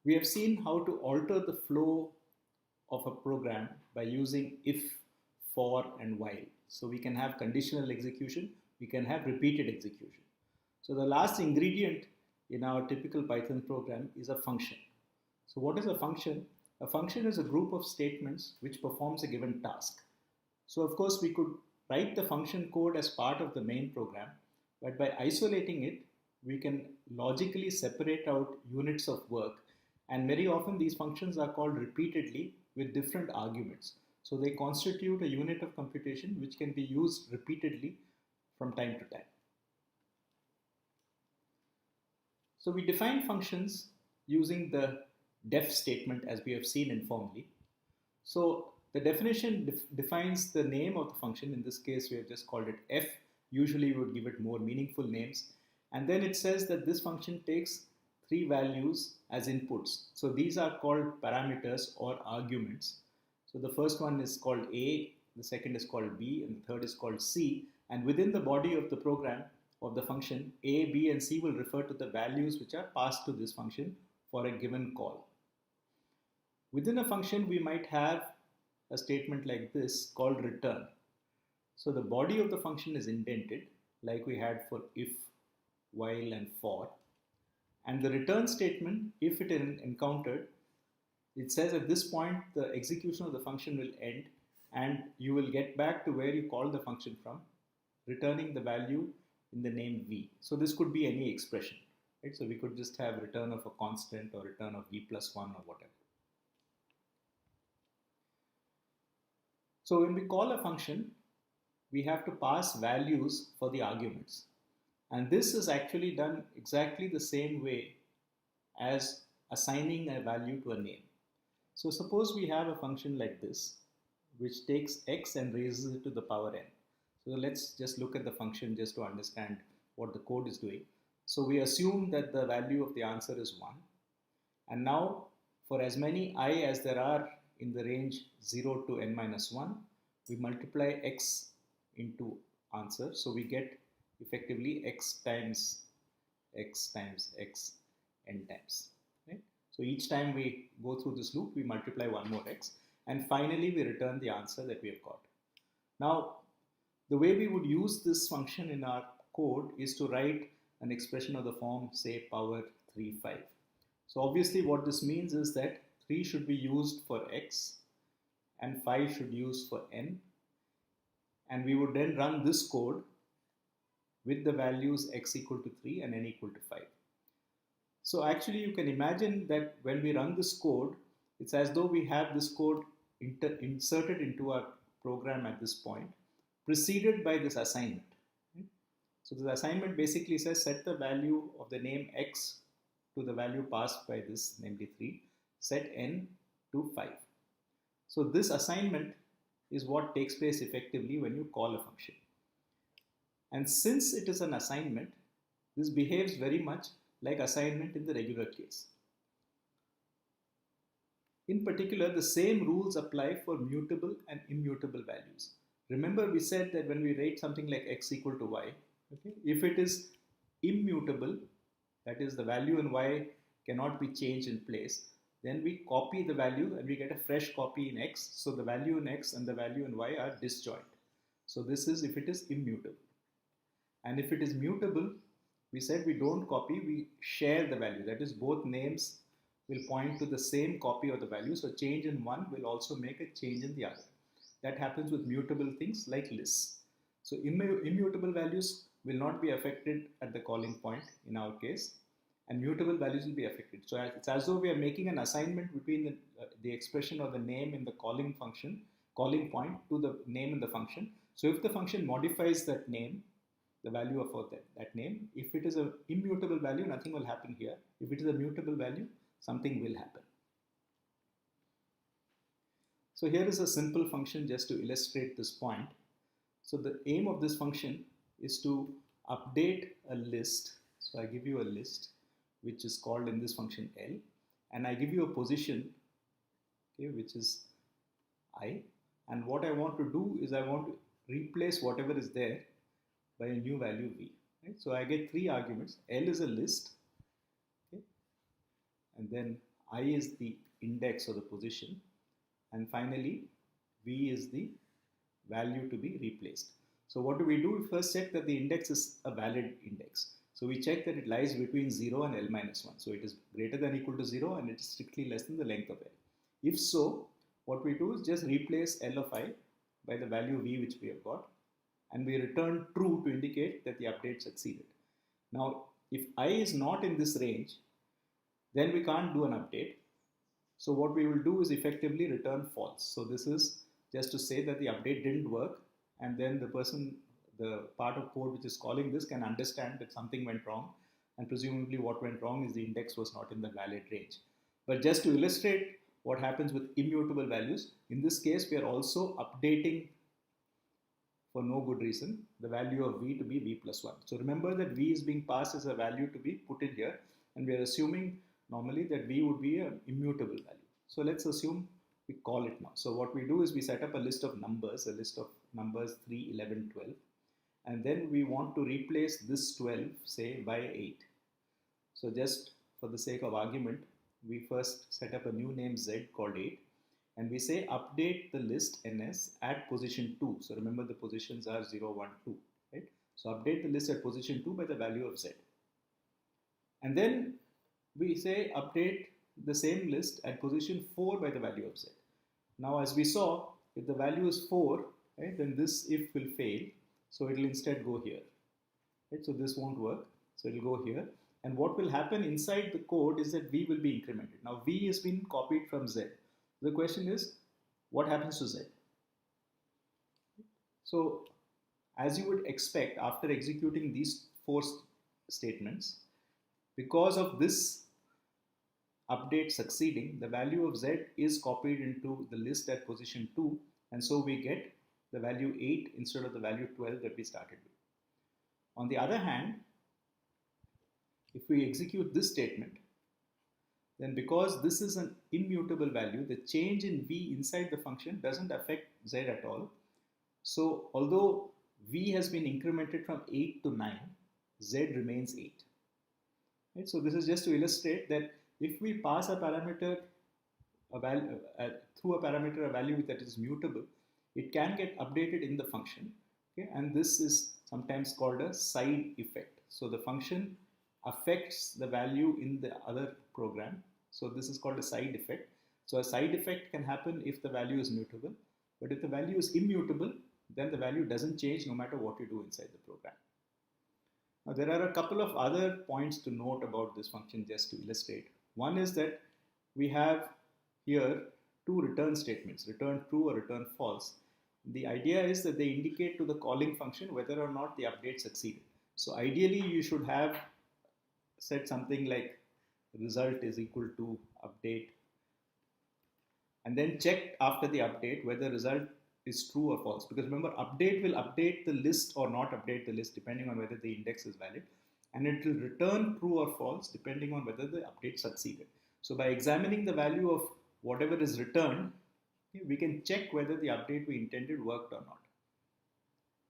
We have seen how to alter the flow of a program by using if, for, and while. So we can have conditional execution, we can have repeated execution. So the last ingredient in our typical Python program is a function. So what is a function? A function is a group of statements which performs a given task. So of course we could write the function code as part of the main program, but by isolating it, we can logically separate out units of work, and very often these functions are called repeatedly with different arguments. So they constitute a unit of computation which can be used repeatedly from time to time. So we define functions using the def statement as we have seen informally. So the definition defines the name of the function. In this case, we have just called it f. Usually we would give it more meaningful names. And then it says that this function takes 3 values as inputs. So these are called parameters or arguments. So the first one is called A, the second is called B, and the third is called C. And within the body of the program of the function, A, B, and C will refer to the values which are passed to this function for a given call. Within a function, we might have a statement like this called return. So the body of the function is indented like we had for if, while, and for. And the return statement, if it is encountered, it says at this point the execution of the function will end and you will get back to where you called the function from, returning the value in the name v. So this could be any expression, right? So we could just have return of a constant or return of v plus 1 or whatever. So when we call a function, we have to pass values for the arguments. And this is actually done exactly the same way as assigning a value to a name. So suppose we have a function like this, which takes x and raises it to the power n. So let's just look at the function just to understand what the code is doing. So we assume that the value of the answer is 1. And now for as many I as there are in the range 0 to n minus 1, we multiply x into answer. So we get effectively x times x times x n times. Right? So each time we go through this loop, we multiply one more x, and finally we return the answer that we have got. Now, the way we would use this function in our code is to write an expression of the form, say, power 3, 5. So obviously what this means is that 3 should be used for x and 5 should use for n. And we would then run this code with the values x equal to 3 and n equal to 5. So actually you can imagine that when we run this code, it's as though we have this code inserted into our program at this point, preceded by this assignment. So the assignment basically says set the value of the name x to the value passed by this, namely 3, set n to 5. So this assignment is what takes place effectively when you call a function. And since it is an assignment, this behaves very much like assignment in the regular case. In particular, the same rules apply for mutable and immutable values. Remember, we said that when we write something like x equal to y, okay, if it is immutable, that is the value in y cannot be changed in place, then we copy the value and we get a fresh copy in x. So the value in x and the value in y are disjoint. So this is if it is immutable. And if it is mutable, we said we don't copy, we share the value. That is, both names will point to the same copy of the value. So change in one will also make a change in the other. That happens with mutable things like lists. So immutable values will not be affected at the calling point in our case, and mutable values will be affected. So it's as though we are making an assignment between the expression of the name in the calling function, calling point, to the name in the function. So if the function modifies that name, the value of that name, if it is an immutable value, nothing will happen here. If it is a mutable value, something will happen. So here is a simple function just to illustrate this point. So the aim of this function is to update a list. So I give you a list which is called in this function L, and I give you a position, okay, which is I, and what I want to do is I want to replace whatever is there by a new value v. Right? So I get 3 arguments. L is a list, okay, and then I is the index or the position, and finally v is the value to be replaced. So what do? We first check that the index is a valid index. So we check that it lies between 0 and L minus 1. So it is greater than or equal to 0 and it is strictly less than the length of L. If so, what we do is just replace L of I by the value V which we have got, and we return true to indicate that the update succeeded. Now, if I is not in this range, then we can't do an update. So what we will do is effectively return false. So this is just to say that the update didn't work, and then the part of code which is calling this can understand that something went wrong, and presumably what went wrong is the index was not in the valid range. But just to illustrate what happens with immutable values, in this case we are also updating for no good reason the value of v to be v plus 1. So remember that v is being passed as a value to be put in here, and we are assuming normally that v would be an immutable value. So let's assume we call it now. So what we do is we set up a list of numbers, 3, 11, 12, and then we want to replace this 12 say by 8. So just for the sake of argument, we first set up a new name z called 8, and we say update the list ns at position 2. So remember the positions are 0, 1, 2, right? So update the list at position 2 by the value of z. And then we say update the same list at position 4 by the value of z. Now as we saw, if the value is 4, right, then this if will fail, so it will instead go here, right? So this won't work, so it will go here, and what will happen inside the code is that v will be incremented. Now v has been copied from z. The question is, what happens to z? So as you would expect, after executing these 4 statements, because of this update succeeding, the value of z is copied into the list at position 2, and so we get the value 8 instead of the value 12 that we started with. On the other hand, if we execute this statement, then because this is an immutable value, the change in v inside the function doesn't affect z at all. So although v has been incremented from 8 to 9, z remains 8. Right? So this is just to illustrate that if we pass a parameter through a parameter a value that is mutable, it can get updated in the function. Okay? And this is sometimes called a side effect. So the function affects the value in the other program. So this is called a side effect. So a side effect can happen if the value is mutable, but if the value is immutable, then the value doesn't change no matter what you do inside the program. Now there are a couple of other points to note about this function just to illustrate. One is that we have here 2 return statements, return true or return false. The idea is that they indicate to the calling function whether or not the update succeeded. So ideally you should have said something like result is equal to update, and then checked after the update whether result is true or false, because remember update will update the list or not update the list depending on whether the index is valid, and it will return true or false depending on whether the update succeeded. So by examining the value of whatever is returned, we can check whether the update we intended worked or not.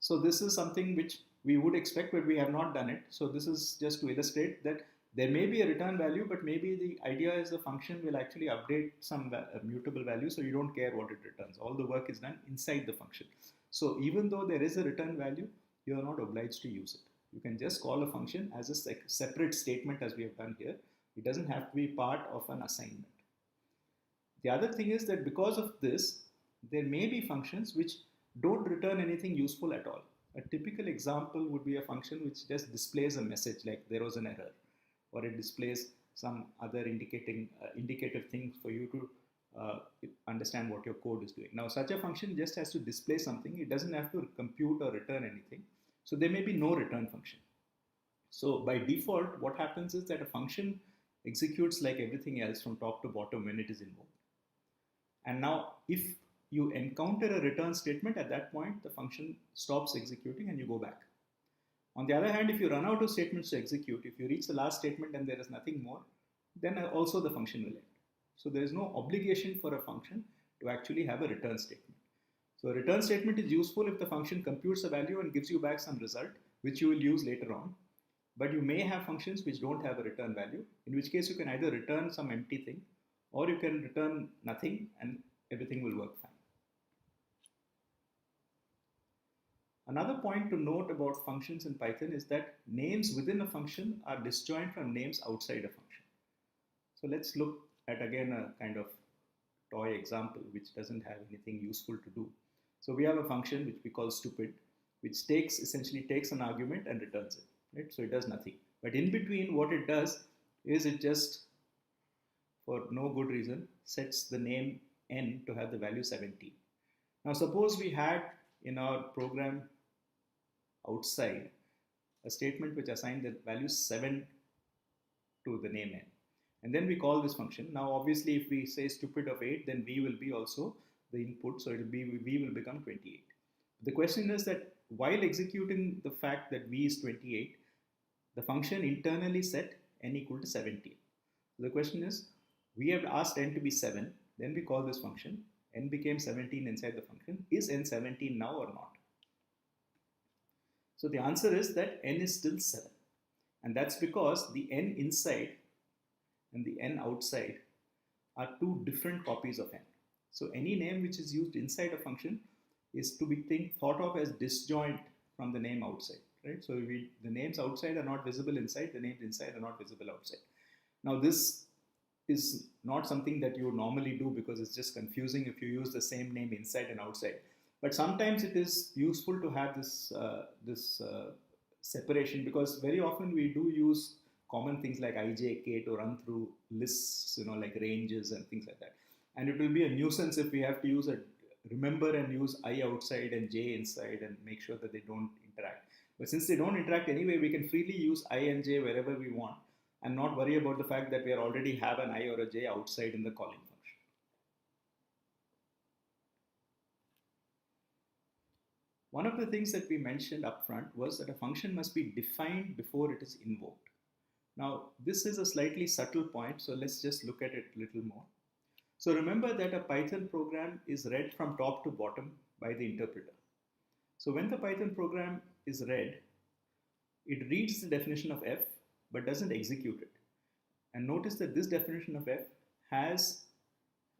So this is something which we would expect, but we have not done it. So this is just to illustrate that there may be a return value, but maybe the idea is the function will actually update some mutable value, so you don't care what it returns. All the work is done inside the function. So even though there is a return value, you are not obliged to use it. You can just call a function as a separate statement as we have done here. It doesn't have to be part of an assignment. The other thing is that because of this, there may be functions which don't return anything useful at all. A typical example would be a function which just displays a message like there was an error, or it displays some other indicative thing for you to understand what your code is doing. Now such a function just has to display something. It doesn't have to compute or return anything. So there may be no return function. So by default, what happens is that a function executes like everything else from top to bottom when it is invoked. And now if you encounter a return statement, at that point the function stops executing and you go back. On the other hand, if you run out of statements to execute, if you reach the last statement and there is nothing more, then also the function will end. So there is no obligation for a function to actually have a return statement. So a return statement is useful if the function computes a value and gives you back some result which you will use later on. But you may have functions which don't have a return value, in which case you can either return some empty thing or you can return nothing and everything will work fine. Another point to note about functions in Python is that names within a function are disjoint from names outside a function. So let's look at again a kind of toy example which doesn't have anything useful to do. So we have a function which we call stupid, which essentially takes an argument and returns it. Right? So it does nothing. But in between, what it does is it just, for no good reason, sets the name n to have the value 17. Now suppose we had in our program outside a statement which assigned the value 7 to the name n. And then we call this function. Now obviously if we say stupid of 8, then v will be also the input, so v will become 28. The question is that while executing the fact that v is 28, the function internally set n equal to 17. So the question is, we have asked n to be 7, then we call this function, n became 17 inside the function. Is n 17 now or not? So the answer is that n is still 7. And that's because the n inside and the n outside are two different copies of n. So any name which is used inside a function is to be thought of as disjoint from the name outside. Right? So the names outside are not visible inside, the names inside are not visible outside. Now this is not something that you would normally do because it's just confusing if you use the same name inside and outside. But sometimes it is useful to have this separation, because very often we do use common things like ij, k to run through lists, like ranges and things like that. And it will be a nuisance if we have to remember and use I outside and j inside and make sure that they don't interact. But since they don't interact anyway, we can freely use I and j wherever we want and not worry about the fact that we already have an I or a j outside in the calling function. One of the things that we mentioned up front was that a function must be defined before it is invoked. Now, this is a slightly subtle point, so let's just look at it a little more. So remember that a Python program is read from top to bottom by the interpreter. So when the Python program is read, it reads the definition of f but doesn't execute it. And notice that this definition of f has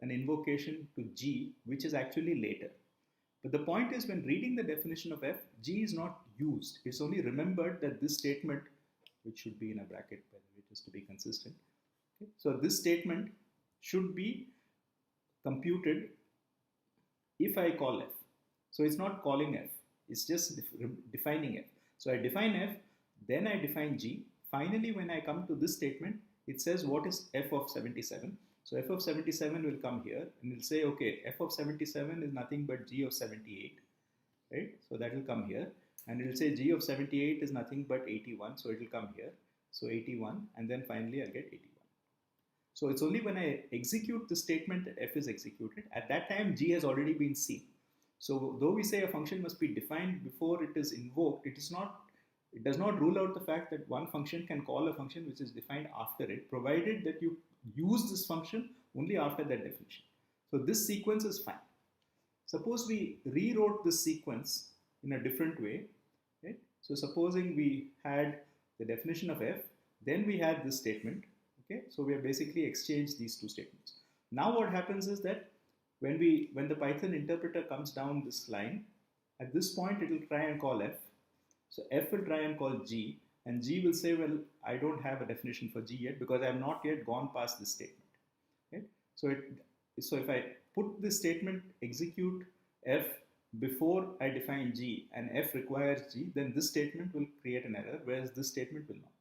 an invocation to g, which is actually later. But the point is, when reading the definition of f, g is not used. It's only remembered that this statement, which should be in a bracket by the way, just to be consistent. Okay? So this statement should be computed if I call f. So it's not calling f, it's just defining f. So I define f, then I define g. Finally, when I come to this statement, it says what is f of 77. So f of 77 will come here and it'll say, okay, f of 77 is nothing but g of 78, right? So that will come here, and it'll say g of 78 is nothing but 81, so it will come here. So 81, and then finally I'll get 81. So it's only when I execute the statement that f is executed. At that time, g has already been seen. So though we say a function must be defined before it is invoked, it does not rule out the fact that one function can call a function which is defined after it, provided that you use this function only after that definition. So this sequence is fine. Suppose we rewrote this sequence in a different way. Right? So supposing we had the definition of f, then we had this statement. Okay? So we have basically exchanged these two statements. Now what happens is that when the Python interpreter comes down this line, at this point it will try and call f. So f will try and call g, and g will say, well, I don't have a definition for g yet because I have not yet gone past this statement. Okay? So if I put this statement execute f before I define g and f requires g, then this statement will create an error, whereas this statement will not.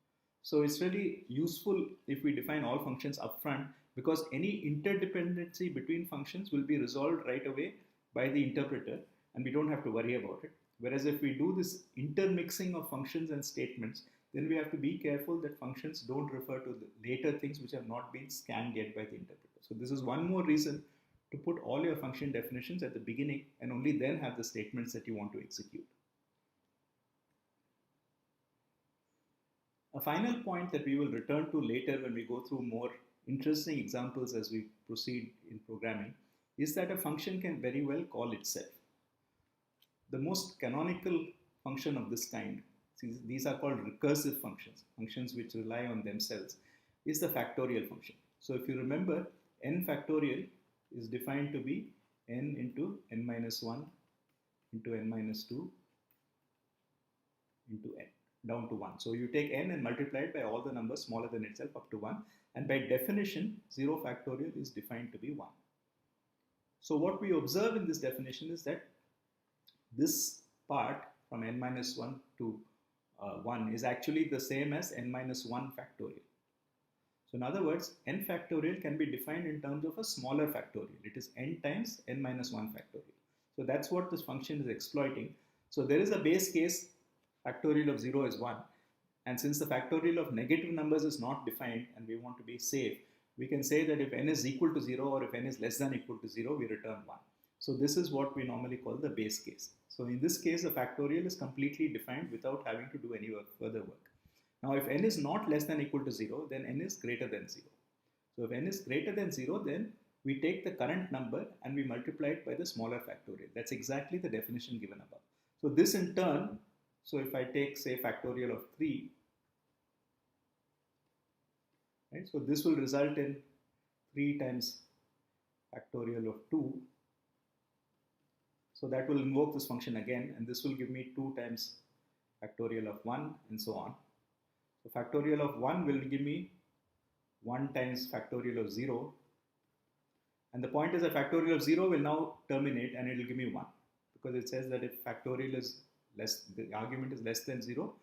So it's really useful if we define all functions upfront, because any interdependency between functions will be resolved right away by the interpreter and we don't have to worry about it. Whereas if we do this intermixing of functions and statements, then we have to be careful that functions don't refer to the later things which have not been scanned yet by the interpreter. So this is one more reason to put all your function definitions at the beginning and only then have the statements that you want to execute. A final point that we will return to later when we go through more interesting examples as we proceed in programming is that a function can very well call itself. The most canonical function of this kind, these are called recursive functions, functions which rely on themselves, is the factorial function. So if you remember, n factorial is defined to be n into n minus 1 into n minus 2 into n down to 1. So you take n and multiply it by all the numbers smaller than itself up to 1, and by definition 0 factorial is defined to be 1. So what we observe in this definition is that this part from n minus 1 to 1 is actually the same as n minus 1 factorial. So in other words, n factorial can be defined in terms of a smaller factorial. It is n times n minus 1 factorial. So that's what this function is exploiting. So there is a base case factorial of 0 is 1. And since the factorial of negative numbers is not defined and we want to be safe, we can say that if n is equal to 0 or if n is less than equal to 0, we return 1. So this is what we normally call the base case. So in this case, the factorial is completely defined without having to do any further work. Now, if n is not less than equal to 0, then n is greater than 0. So if n is greater than 0, then we take the current number and we multiply it by the smaller factorial. That's exactly the definition given above. So this in turn, so if I take, say, factorial of 3, right, so this will result in 3 times factorial of 2. So that will invoke this function again, and this will give me 2 times factorial of 1 and so on. So factorial of 1 will give me 1 times factorial of 0. And the point is that factorial of 0 will now terminate and it will give me 1, because it says that if factorial is less, the argument is less than 0,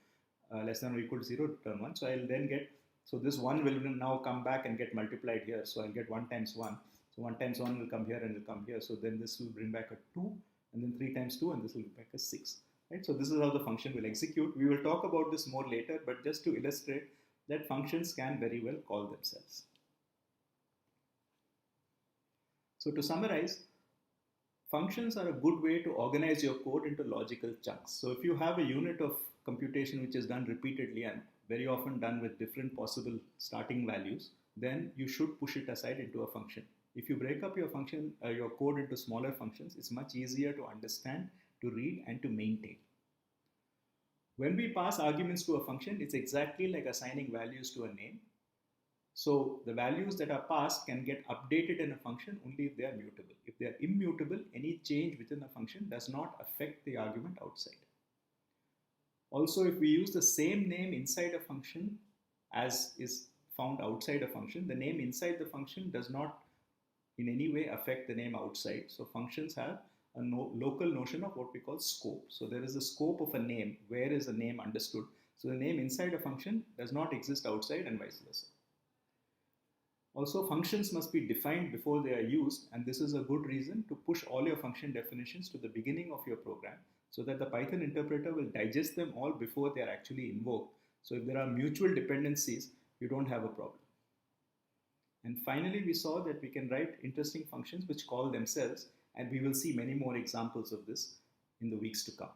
less than or equal to 0, return 1. So I'll then get, so this 1 will now come back and get multiplied here. So I'll get 1 times 1. So 1 times 1 will come here and will come here. So then this will bring back a 2, and then 3 times 2, and this will bring back a 6. Right? So this is how the function will execute. We will talk about this more later, but just to illustrate that functions can very well call themselves. So to summarize, functions are a good way to organize your code into logical chunks. So if you have a unit of computation which is done repeatedly and very often done with different possible starting values, then you should push it aside into a function. If you break up your function, your code into smaller functions, it's much easier to understand, to read, and to maintain. When we pass arguments to a function, it's exactly like assigning values to a name. So the values that are passed can get updated in a function only if they are mutable. If they are immutable, any change within a function does not affect the argument outside. Also, if we use the same name inside a function as is found outside a function, the name inside the function does not in any way affect the name outside. So functions have a local notion of what we call scope. So there is a scope of a name. Where is a name understood? So the name inside a function does not exist outside, and vice versa. Also, functions must be defined before they are used, and this is a good reason to push all your function definitions to the beginning of your program so that the Python interpreter will digest them all before they are actually invoked. So if there are mutual dependencies, you don't have a problem. And finally, we saw that we can write interesting functions which call themselves, and we will see many more examples of this in the weeks to come.